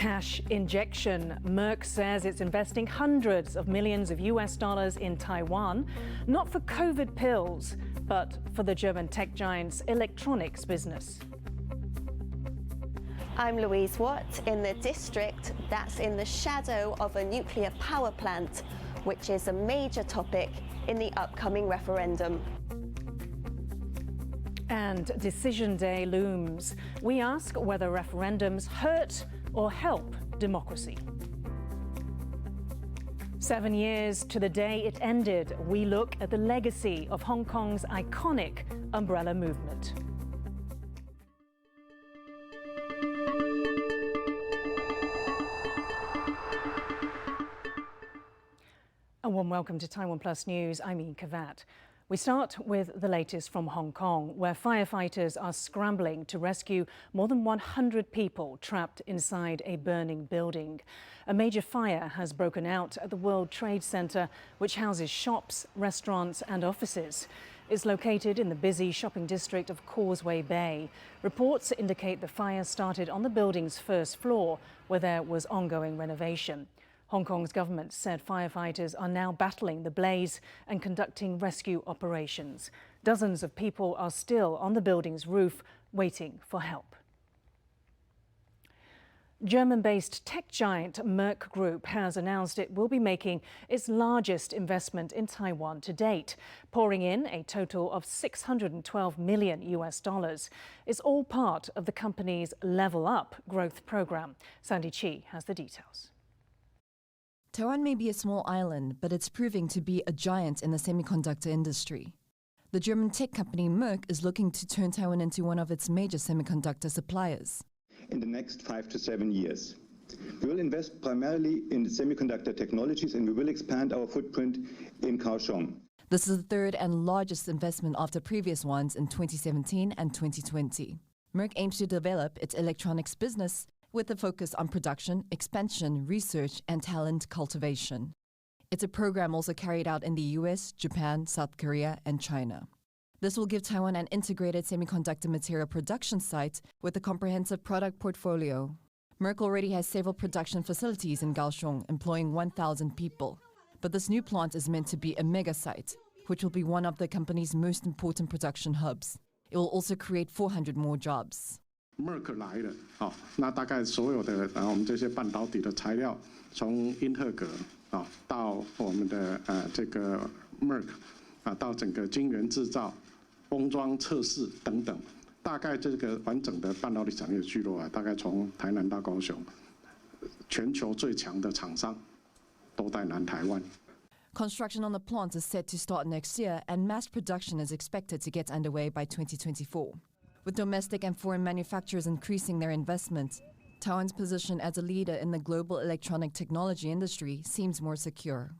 Cash injection. Merck says it's investing hundreds of millions of US dollars in Taiwan, not for COVID pills, but for the German tech giant's electronics business. I'm Yin Khvat in the district that's in the shadow of a nuclear power plant, which is a major topic in the upcoming referendum. And decision day looms. We ask whether referendums hurt or help democracy. 7 years to the day it ended, we look at the legacy of Hong Kong's iconic umbrella movement. A warm welcome to TaiwanPlus News. I'm Yin Khvat. We start with the latest from Hong Kong, where firefighters are scrambling to rescue more than 100 people trapped inside a burning building. A major fire has broken out at the World Trade Center, which houses shops, restaurants and offices. It's located in the busy shopping district of Causeway Bay. Reports indicate the fire started on the building's first floor, where there was ongoing renovation. Hong Kong's government said firefighters are now battling the blaze and conducting rescue operations. Dozens of people are still on the building's roof waiting for help. German-based tech giant Merck Group has announced it will be making its largest investment in Taiwan to date, pouring in a total of $612 million US dollars. It's all part of the company's Level Up growth program. Sandy Chi has the details. Taiwan may be a small island, but it's proving to be a giant in the semiconductor industry. The German tech company Merck is looking to turn Taiwan into one of its major semiconductor suppliers. In the next 5 to 7 years, we will invest primarily in semiconductor technologies, and we will expand our footprint in Kaohsiung. This is the third and largest investment after previous ones in 2017 and 2020. Merck aims to develop its electronics business with a focus on production, expansion, research, and talent cultivation. It's a program also carried out in the US, Japan, South Korea, and China. This will give Taiwan an integrated semiconductor material production site with a comprehensive product portfolio. Merck already has several production facilities in Kaohsiung, employing 1,000 people. But this new plant is meant to be a mega site, which will be one of the company's most important production hubs. It will also create 400 more jobs. Merck 来了，那大概所有的我们这些半导体的材料，从英特格到我们的这个 Merck 到整个晶圆制造、封装测试等等，大概这个完整的半导体产业聚落大概从台南到高雄，全球最强的厂商都在南台湾。 Construction on the plant is set to start next year, and mass production is expected to get underway by 2024. With domestic and foreign manufacturers increasing their investment, Taiwan's position as a leader in the global electronic technology industry seems more secure.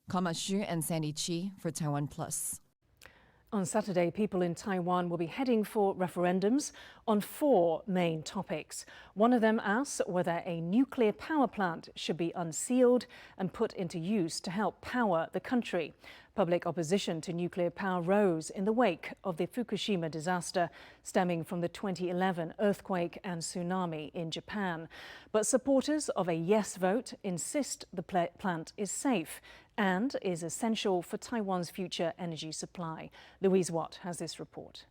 Kama Xu and Sandy Chi for TaiwanPlus. On Saturday, people in Taiwan will be heading for referendums on 4 main topics. One of them asks whether a nuclear power plant should be unsealed and put into use to help power the country. Public opposition to nuclear power rose in the wake of the Fukushima disaster stemming from the 2011 earthquake and tsunami in Japan. But supporters of a yes vote insist the plant is safe and is essential for Taiwan's future energy supply. Yin Khvat has this report.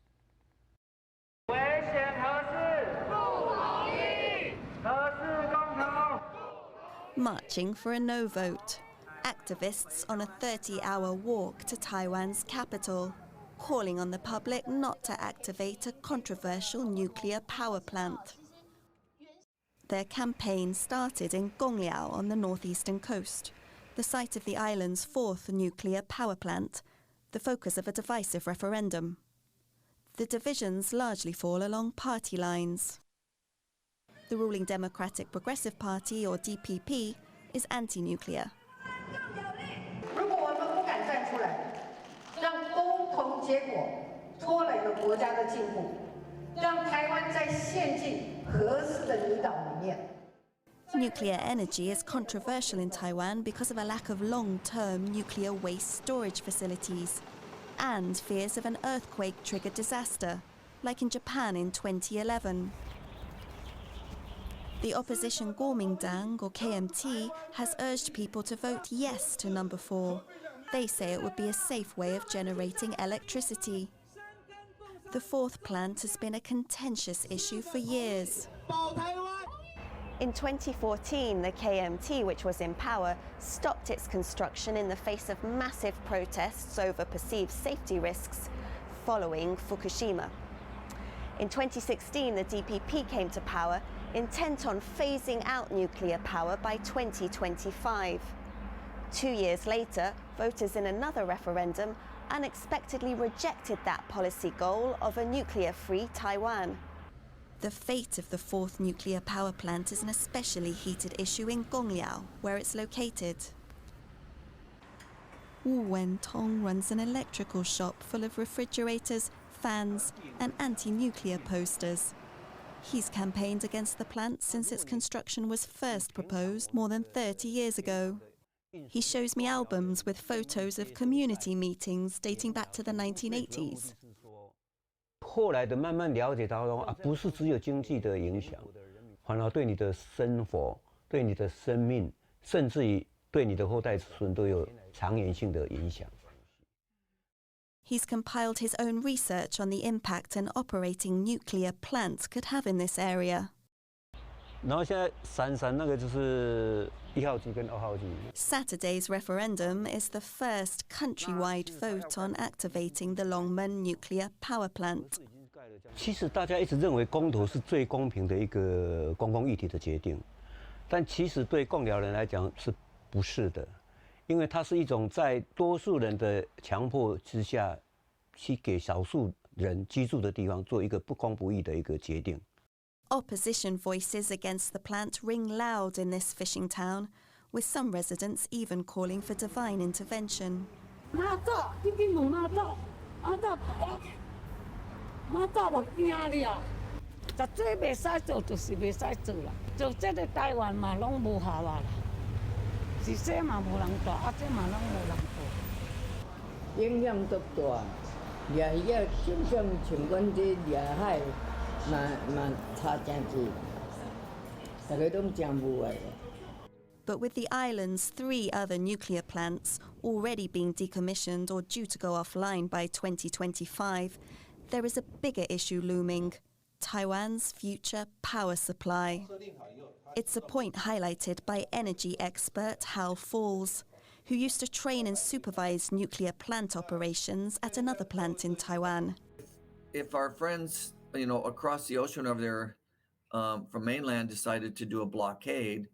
Marching for a no vote. Activists on a 30-hour walk to Taiwan's capital, calling on the public not to activate a controversial nuclear power plant. Their campaign started in Gongliao on the northeastern coast, the site of the island's 4th nuclear power plant, the focus of a divisive referendum. The divisions largely fall along party lines. The ruling Democratic Progressive Party, or DPP, is anti-nuclear. Nuclear energy is controversial in Taiwan because of a lack of long-term nuclear waste storage facilities and fears of an earthquake-triggered disaster, like in Japan in 2011. The opposition Kuomintang, or KMT, has urged people to vote yes to number 4. They say it would be a safe way of generating electricity. The 4th plant has been a contentious issue for years. In 2014, the KMT, which was in power, stopped its construction in the face of massive protests over perceived safety risks following Fukushima. In 2016, the DPP came to power, intent on phasing out nuclear power by 2025. 2 years later, voters in another referendum unexpectedly rejected that policy goal of a nuclear-free Taiwan. The fate of the 4th nuclear power plant is an especially heated issue in Gongliao, where it's located. Wu Wentong runs an electrical shop full of refrigerators, fans, and anti-nuclear posters. He's campaigned against the plant since its construction was first proposed more than 30 years ago. He shows me albums with photos of community meetings dating back to the 1980s. 后来的慢慢了解到不是只有经济的影响，反而对你的生活、对你的生命，甚至于对你的后代子孙都有长远性的影响。 He's compiled his own research on the impact an operating nuclear plant could have in this area. 然后现在闪那个就是1号机跟2号机。 Saturday's referendum is the first countrywide vote on activating the Longmen nuclear power plant. 其实大家一直认为公投是最公平的一个公共议题的决定，但其实对贡寮人来讲是不是的，因为它是一种在多数人的强迫之下，去给少数人居住的地方做一个不公不义的一个决定。 Opposition voices against the plant ring loud in this fishing town, with some residents even calling for divine intervention. But with the island's 3 other nuclear plants already being decommissioned or due to go offline by 2025, there is a bigger issue looming: Taiwan's future power supply. It's a point highlighted by energy expert Hal Falls, who used to train and supervise nuclear plant operations at another plant in Taiwan. If our friends, across the ocean over there from mainland decided to do a blockade,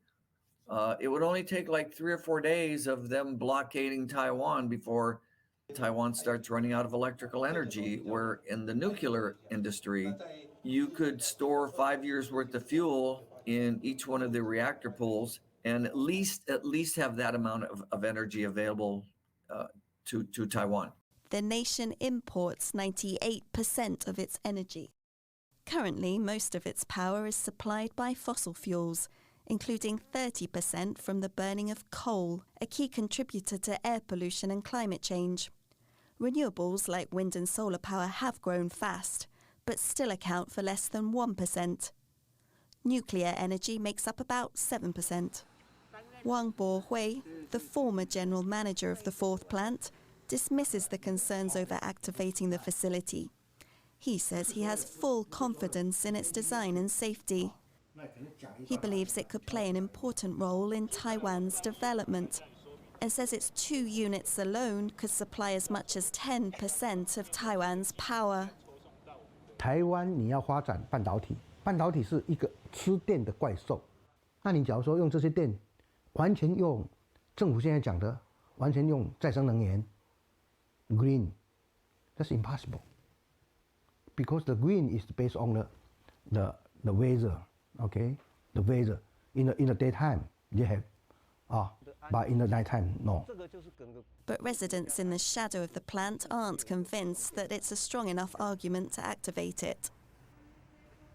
it would only take like 3 or 4 days of them blockading Taiwan before Taiwan starts running out of electrical energy, where in the nuclear industry, you could store 5 years worth of fuel in each one of the reactor pools and at least have that amount of energy available to Taiwan. The nation imports 98% of its energy. Currently, most of its power is supplied by fossil fuels, including 30% from the burning of coal, a key contributor to air pollution and climate change. Renewables like wind and solar power have grown fast, but still account for less than 1%. Nuclear energy makes up about 7%. Wang Bohui, the former general manager of the 4th plant, dismisses the concerns over activating the facility. He says he has full confidence in its design and safety. He believes it could play an important role in Taiwan's development and says its 2 units alone could supply as much as 10% of Taiwan's power. 台湾你要发展半导体，半导体是一个吃电的怪兽。那你假如说用这些电，完全用政府现在讲的，完全用再生能源 ，green， that's impossible. Because the green is based on the weather, okay? The weather in the daytime they have, but in the nighttime no. But residents in the shadow of the plant aren't convinced that it's a strong enough argument to activate it.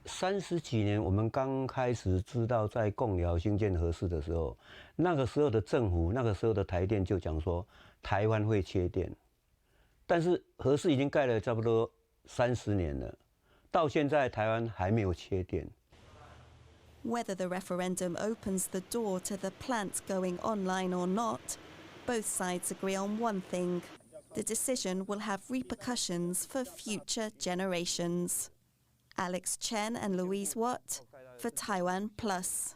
30几年，我们刚开始知道在贡寮兴建核四的时候，那个时候的政府，那个时候的台电就讲说台湾会缺电，但是核四已经盖了差不多30年了，到现在台湾还没有缺电。Whether the referendum opens the door to the plant going online or not, both sides agree on one thing: the decision will have repercussions for future generations. Alex Chen and Louise Watt for TaiwanPlus.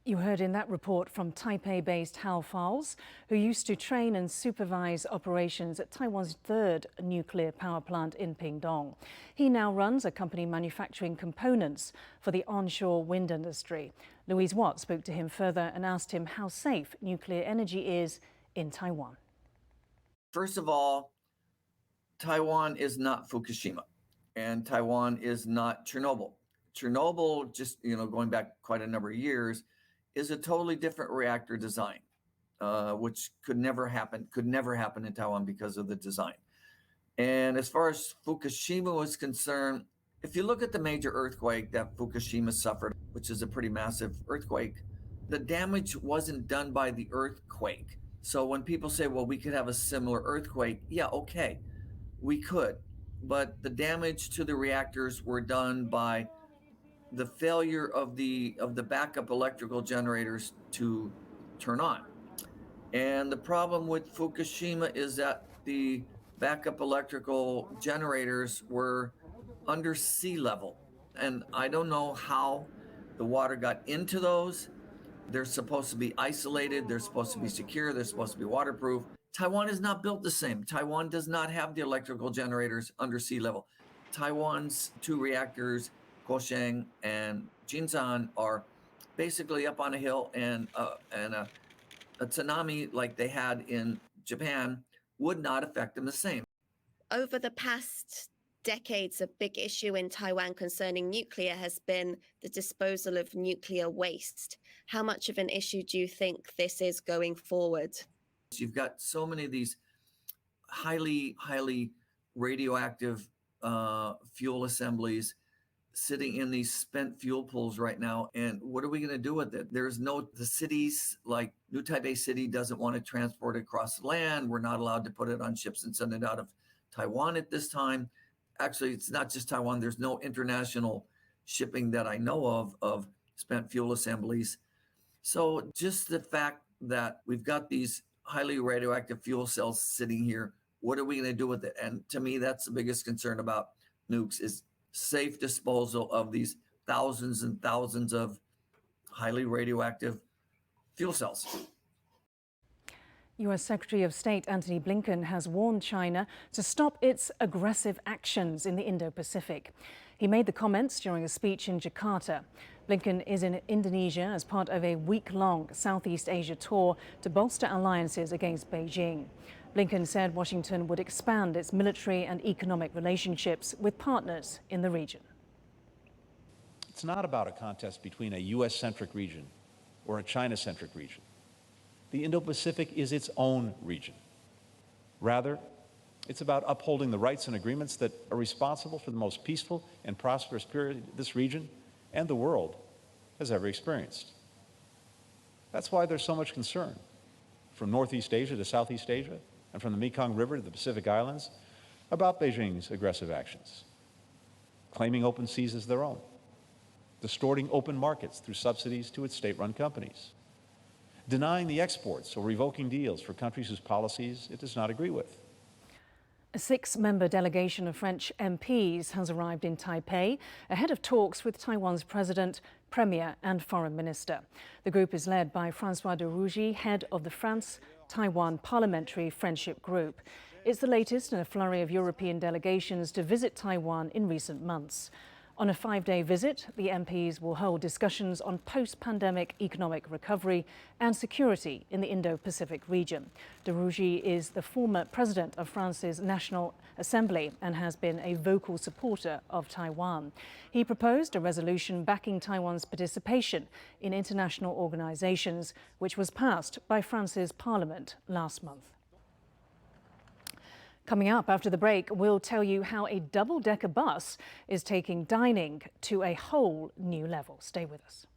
You heard in that report from Taipei-based Hal Fowles, who used to train and supervise operations at Taiwan's third nuclear power plant in Pingdong. He now runs a company manufacturing components for the onshore wind industry. Louise Watt spoke to him further and asked him how safe nuclear energy is in Taiwan. First of all, Taiwan is not Fukushima, and Taiwan is not Chernobyl. Chernobyl, just going back quite a number of years, is a totally different reactor design, which could never happen in Taiwan because of the design. And as far as Fukushima was concerned, if you look at the major earthquake that Fukushima suffered, which is a pretty massive earthquake, the damage wasn't done by the earthquake. So when people say, well, we could have a similar earthquake, yeah, okay, we could. But the damage to the reactors were done by the failure of the backup electrical generators to turn on. And the problem with Fukushima is that the backup electrical generators were under sea level. And I don't know how the water got into those. They're supposed to be isolated, they're supposed to be secure, they're supposed to be waterproof. Taiwan is not built the same. Taiwan does not have the electrical generators under sea level. Taiwan's two reactors, Kaohsiung and Jinsan, are basically up on a hill, and a tsunami like they had in Japan would not affect them the same. Over the past decades, a big issue in Taiwan concerning nuclear has been the disposal of nuclear waste. How much of an issue do you think this is going forward? You've got so many of these highly radioactive fuel assemblies sitting in these spent fuel pools right now. And what are we going to do with it? The cities like New Taipei City doesn't want to transport it across the land. We're not allowed to put it on ships and send it out of Taiwan at this time. Actually, it's not just Taiwan. There's no international shipping that I know of spent fuel assemblies. So just the fact that we've got these highly radioactive fuel cells sitting here, what are we going to do with it? And to me, that's the biggest concern about nukes, is safe disposal of these thousands and thousands of highly radioactive fuel cells. U.S. Secretary of State Antony Blinken has warned China to stop its aggressive actions in the Indo-Pacific. He made the comments during a speech in Jakarta. Blinken is in Indonesia as part of a week-long Southeast Asia tour to bolster alliances against Beijing. Blinken said Washington would expand its military and economic relationships with partners in the region. It's not about a contest between a U.S.-centric region or a China-centric region. The Indo-Pacific is its own region. Rather, it's about upholding the rights and agreements that are responsible for the most peaceful and prosperous period this region and the world has ever experienced. That's why there's so much concern, from Northeast Asia to Southeast Asia, and from the Mekong River to the Pacific Islands, about Beijing's aggressive actions, claiming open seas as their own, distorting open markets through subsidies to its state-run companies, denying the exports or revoking deals for countries whose policies it does not agree with. A 6-member delegation of French MPs has arrived in Taipei ahead of talks with Taiwan's president, premier and foreign minister. The group is led by François de Rugy, head of the France-Taiwan Parliamentary Friendship Group. It's the latest in a flurry of European delegations to visit Taiwan in recent months. On a 5-day visit, the MPs will hold discussions on post-pandemic economic recovery and security in the Indo-Pacific region. De Rugy is the former president of France's National Assembly and has been a vocal supporter of Taiwan. He proposed a resolution backing Taiwan's participation in international organizations, which was passed by France's parliament last month. Coming up after the break, we'll tell you how a double-decker bus is taking dining to a whole new level. Stay with us.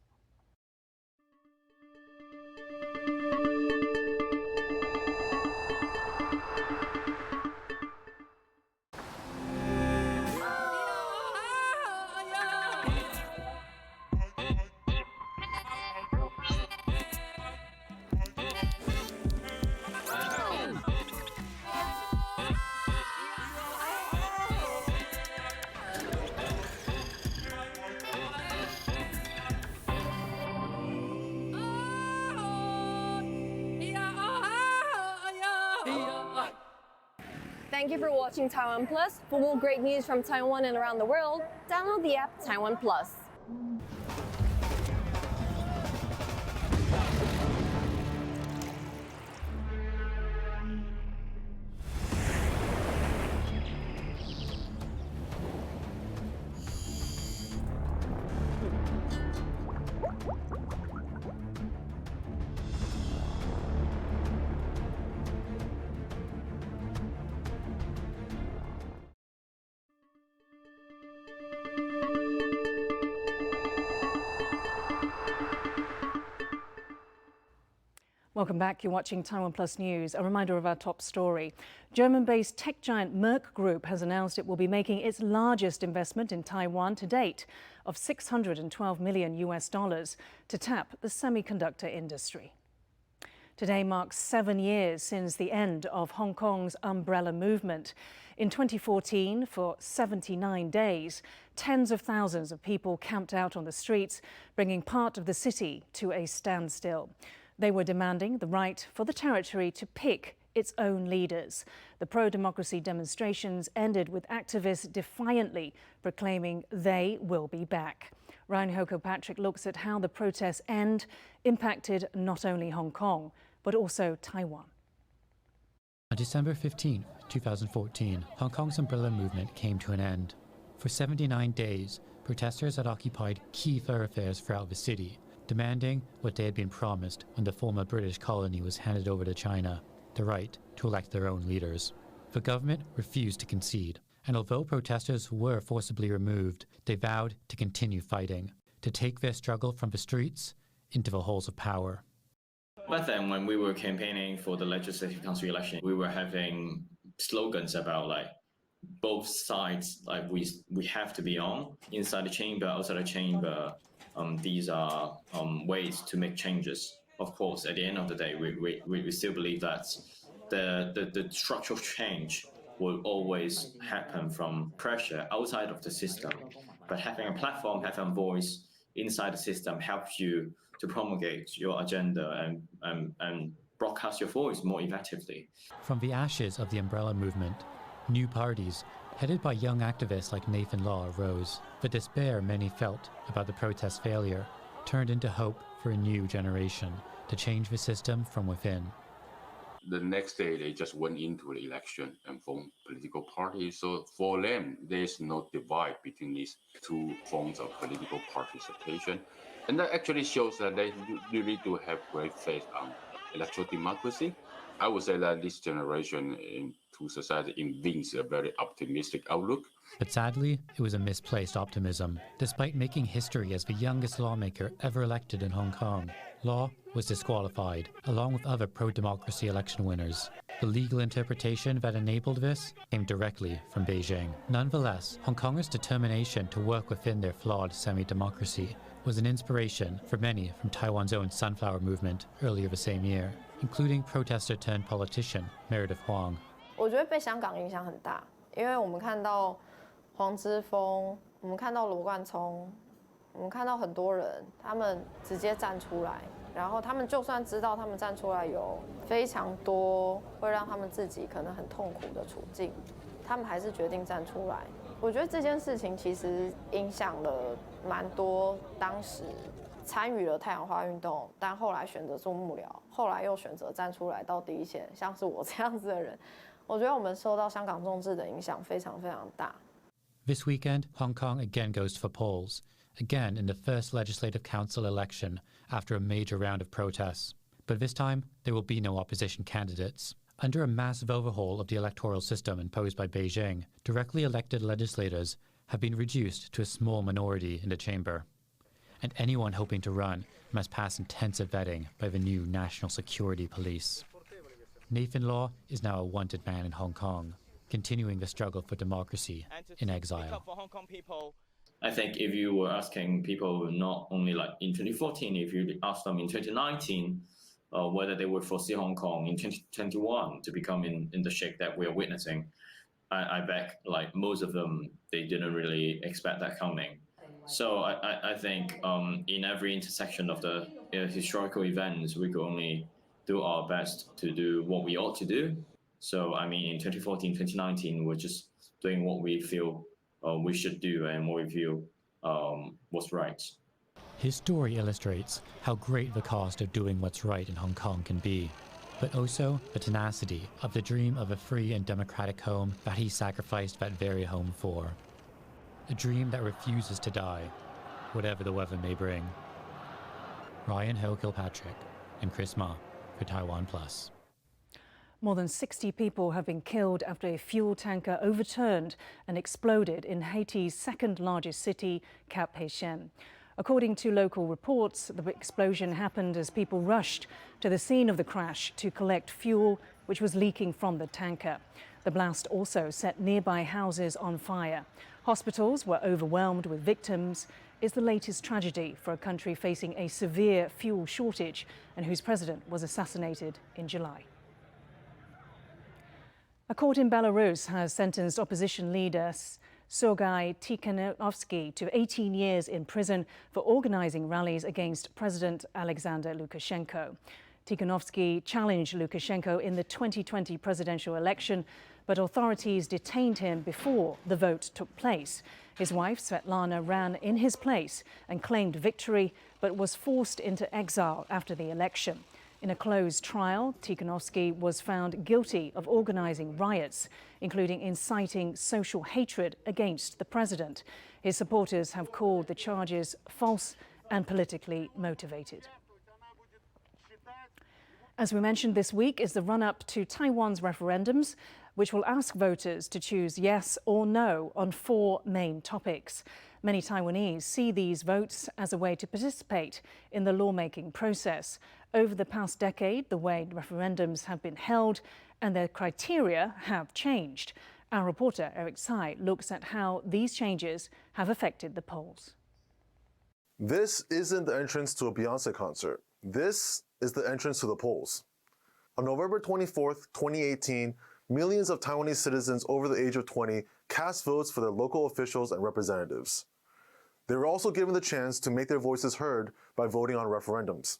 Thank you for watching Taiwan Plus. For more great news from Taiwan and around the world, download the app Taiwan Plus. Welcome back. You're watching Taiwan Plus News. A reminder of our top story. German-based tech giant Merck Group has announced it will be making its largest investment in Taiwan to date of $612 million to tap the semiconductor industry. Today marks 7 years since the end of Hong Kong's umbrella movement. In 2014, for 79 days, tens of thousands of people camped out on the streets, bringing part of the city to a standstill. They were demanding the right for the territory to pick its own leaders. The pro-democracy demonstrations ended with activists defiantly proclaiming they will be back. Ryan Hoko-Patrick looks at how the protests' end impacted not only Hong Kong, but also Taiwan. On December 15, 2014, Hong Kong's umbrella movement came to an end. For 79 days, protesters had occupied key thoroughfares throughout the city, demanding what they had been promised when the former British colony was handed over to China, the right to elect their own leaders. The government refused to concede, and although protesters were forcibly removed, they vowed to continue fighting, to take their struggle from the streets into the halls of power. But then when we were campaigning for the Legislative Council election, we were having slogans about both sides, we have to be on, inside the chamber, outside the chamber. These are ways to make changes. Of course, at the end of the day, we still believe that the structural change will always happen from pressure outside of the system. But having a platform, having a voice inside the system helps you to promulgate your agenda and broadcast your voice more effectively. From the ashes of the umbrella movement, new parties, headed by young activists like Nathan Law, arose. The despair many felt about the protest failure turned into hope for a new generation to change the system from within. The next day, they just went into the election and formed political parties. So for them, there's no divide between these two forms of political participation. And that actually shows that they really do have great faith on electoral democracy. I would say that this generation into society evinces a very optimistic outlook. But sadly, it was a misplaced optimism. Despite making history as the youngest lawmaker ever elected in Hong Kong, Law was disqualified, along with other pro-democracy election winners. The legal interpretation that enabled this came directly from Beijing. Nonetheless, Hong Kongers' determination to work within their flawed semi-democracy was an inspiration for many from Taiwan's own Sunflower Movement earlier the same year, including protester-turned-politician Meredith Huang. 我觉得被香港影响很大，因为我们看到黄之锋，我们看到罗冠聪，我们看到很多人，他们直接站出来，然后他们就算知道他们站出来有非常多会让他们自己可能很痛苦的处境，他们还是决定站出来。我觉得这件事情其实影响了蛮多当时参与了太阳花运动，但后来选择做幕僚，后来又选择站出来到第一线，像是我这样子的人，我觉得我们受到香港众志的影响非常非常大。This weekend, Hong Kong again goes to the polls, again in the first Legislative Council election after a major round of protests. But this time, there will be no opposition candidates. Under a massive overhaul of the electoral system imposed by Beijing, directly elected legislators have been reduced to a small minority in the chamber. And anyone hoping to run must pass intensive vetting by the new National Security Police. Nathan Law is now a wanted man in Hong Kong, continuing the struggle for democracy in exile. I think if you were asking people not only in 2014, if you asked them in 2019, whether they would foresee Hong Kong in 2021 to become in the shape that we are witnessing, I bet most of them, they didn't really expect that coming. So I think in every intersection of the historical events, we could only do our best to do what we ought to do So, I mean, in 2014, 2019, we're just doing what we feel we should do and what we feel was right. His story illustrates how great the cost of doing what's right in Hong Kong can be, but also the tenacity of the dream of a free and democratic home that he sacrificed that very home for. A dream that refuses to die, whatever the weather may bring. Ryan Hill-Kilpatrick and Chris Ma for TaiwanPlus. More than 60 people have been killed after a fuel tanker overturned and exploded in Haiti's second largest city, Cap-Haïtien. According to local reports, the explosion happened as people rushed to the scene of the crash to collect fuel, which was leaking from the tanker. The blast also set nearby houses on fire. Hospitals were overwhelmed with victims. It's the latest tragedy for a country facing a severe fuel shortage and whose president was assassinated in July. A court in Belarus has sentenced opposition leader Sergei Tikhanovsky to 18 years in prison for organizing rallies against President Alexander Lukashenko. Tikhanovsky challenged Lukashenko in the 2020 presidential election, but authorities detained him before the vote took place. His wife, Svetlana, ran in his place and claimed victory, but was forced into exile after the election. In a closed trial, Tikhanovsky was found guilty of organizing riots, including inciting social hatred against the president. His supporters have called the charges false and politically motivated. As we mentioned, this week is the run-up to Taiwan's referendums, which will ask voters to choose yes or no on 4 main topics. Many Taiwanese see these votes as a way to participate in the lawmaking process. Over the past decade, the way referendums have been held and their criteria have changed. Our reporter Eric Tsai looks at how these changes have affected the polls. This isn't the entrance to a Beyonce concert. This is the entrance to the polls. On November 24th, 2018, millions of Taiwanese citizens over the age of 20 cast votes for their local officials and representatives. They were also given the chance to make their voices heard by voting on referendums.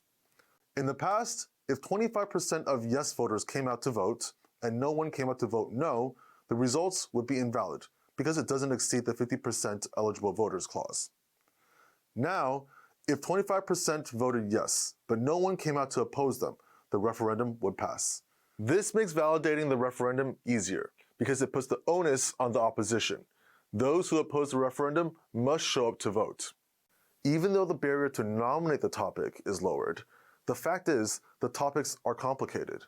In the past, if 25% of yes voters came out to vote and no one came out to vote no, the results would be invalid because it doesn't exceed the 50% eligible voters clause. Now, if 25% voted yes, but no one came out to oppose them, the referendum would pass. This makes validating the referendum easier because it puts the onus on the opposition. Those who oppose the referendum must show up to vote. Even though the barrier to nominate the topic is lowered, the fact is the topics are complicated.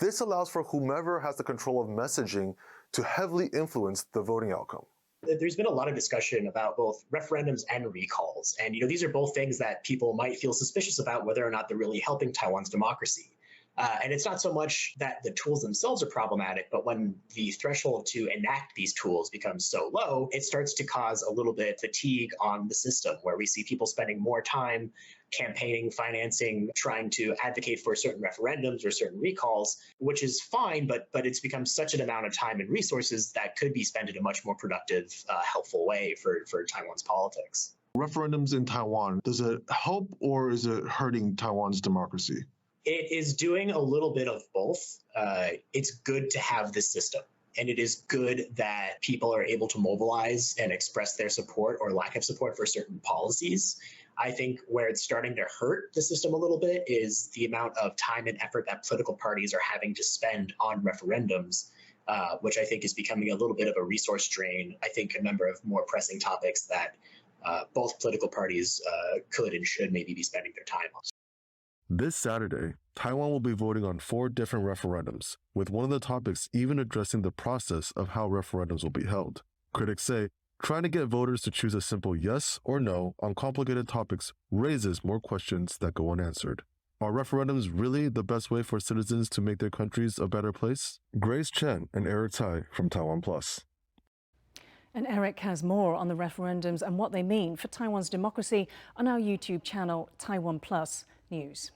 This allows for whomever has the control of messaging to heavily influence the voting outcome. There's been a lot of discussion about both referendums and recalls. And, these are both things that people might feel suspicious about whether or not they're really helping Taiwan's democracy. And it's not so much that the tools themselves are problematic, but when the threshold to enact these tools becomes so low, it starts to cause a little bit of fatigue on the system, where we see people spending more time campaigning, financing, trying to advocate for certain referendums or certain recalls, which is fine, but it's become such an amount of time and resources that could be spent in a much more productive, helpful way for Taiwan's politics. Referendums in Taiwan, does it help or is it hurting Taiwan's democracy? It is doing a little bit of both. It's good to have this system, and it is good that people are able to mobilize and express their support or lack of support for certain policies. I think where it's starting to hurt the system a little bit is the amount of time and effort that political parties are having to spend on referendums, which I think is becoming a little bit of a resource drain. I think a number of more pressing topics that both political parties could and should maybe be spending their time on. This Saturday, Taiwan will be voting on 4 different referendums, with one of the topics even addressing the process of how referendums will be held. Critics say trying to get voters to choose a simple yes or no on complicated topics raises more questions that go unanswered. Are referendums really the best way for citizens to make their countries a better place? Grace Chen and Eric Tsai from TaiwanPlus. And Eric has more on the referendums and what they mean for Taiwan's democracy on our YouTube channel, TaiwanPlus News.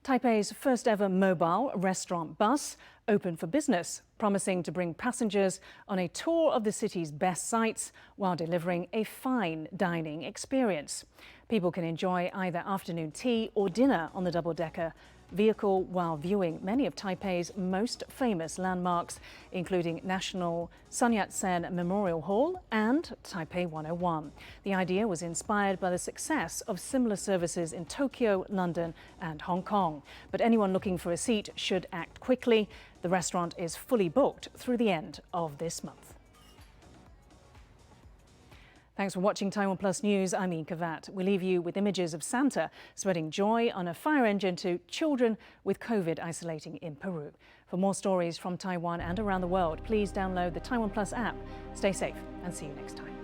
Taipei's first ever mobile restaurant bus opened for business, promising to bring passengers on a tour of the city's best sites while delivering a fine dining experience. People can enjoy either afternoon tea or dinner on the double-decker vehicle while viewing many of Taipei's most famous landmarks, including National Sun Yat-sen Memorial Hall and Taipei 101. The idea was inspired by the success of similar services in Tokyo, London and Hong Kong. But anyone looking for a seat should act quickly. The restaurant is fully booked through the end of this month. Thanks for watching TaiwanPlus News. I'm Yin Khvat. We leave you with images of Santa spreading joy on a fire engine to children with COVID isolating in Peru. For more stories from Taiwan and around the world, please download the TaiwanPlus app. Stay safe and see you next time.